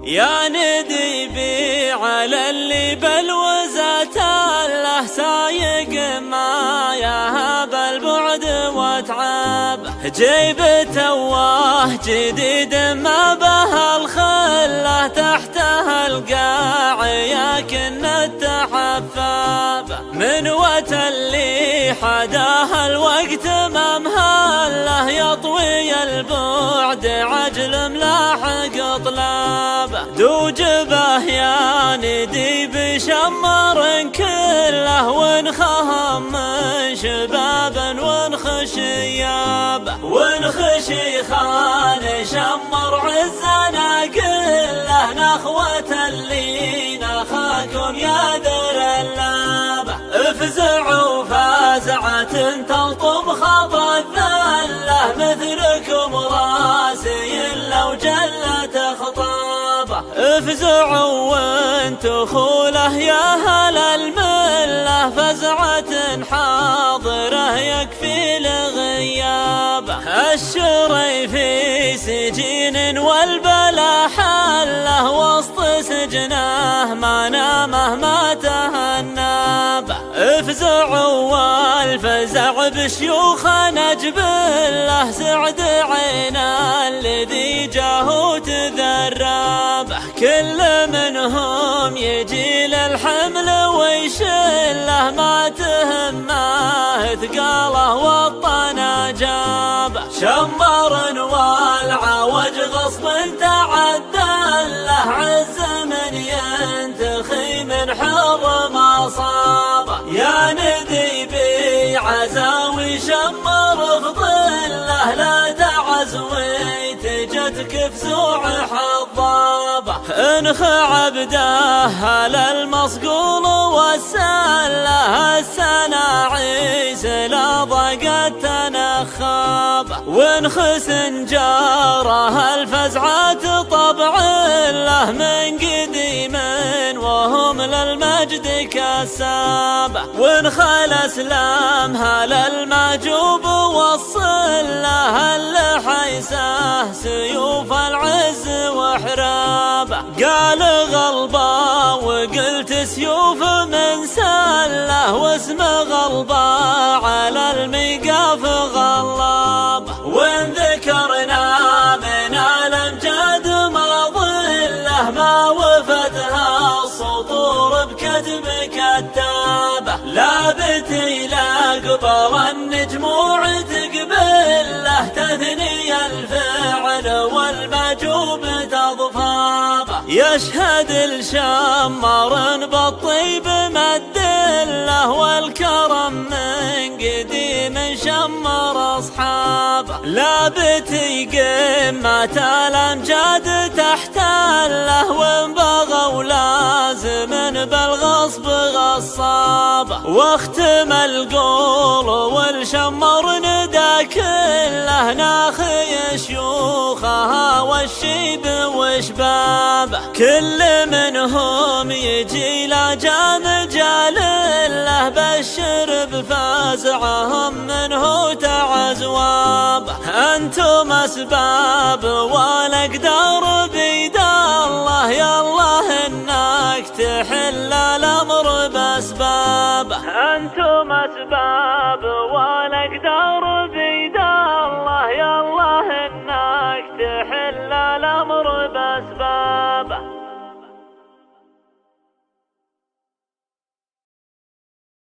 يا نديبي على اللي بلوزة له سايق ما يهاب البعد وتعب، جيب تواه جديد ما به الخله تحته القاع ياكن التحفاب، من وتلي حداه الوقت ما مهله يطوي البعد عجل ملاحق طلاب، دوج به يا نديب شمر كله ونخهم من شباب ونخشياب، ونخشي خان شمر عزنا كله نخوة اللي نخاكم يا ذر اللاب، افزعوا فازعة تلطم خطى الذلة مثلكم راسي لو جلت خطابه، افزعوا وانتو خوله يا هل المله فزعة حاضره يكفي لغيابه، الشري في سجين والبلا حله وسط سجنه ما نامه ما تهنابه، افزعوا والفزع بشيوخ نجبله سعد عين الذي جاه تذرابه، كل منهم يجي للحمل ويشله ما تهمه ثقاله والطنا جابه، شمر والعوج غصب تعدله عز من ينتخي من حرم اصابه، يا نديبي عزاوي شمر فضله لا تعزوي تجتك فزوع حضابه، انخع عبده على المصقول والسله السناعيس لا ضاقت تنخابه، وانخس جاره الفزعات طبع له من قديم وهم للمجد كسابه، وانخل اسلامها للمجوب والصله اللي حيسه سيوف العز وحرابه، قال غلبا وقلت سيوف من سله واسم غلبا على الميقاف غلابه، وان ذكرنا من الامجاد ما ظله ما وفتها السطور بكتب كتابه، لابت الى قبر النجموع تقبله تثني الفعل والمجوب تضفابه، يشهد الشمر بالطيب مدله والكرم من قديم شمر اصحابه، لابت قمة الامجاد تحتله وان بغوا لازم بالغصب غصابه، واختم القول والشمر ندى كله ناخي شيوخها والشيب وشبابه، كل منهم يجي لجام جالله بشر بفازعهم منه تعزوابه، انتم اسباب والاقدار بيد الله يا الله انك تحل الامر باسبابه، انتم اسباب والاقدار بيد الله يا الله انك تحل الامر باسبابه.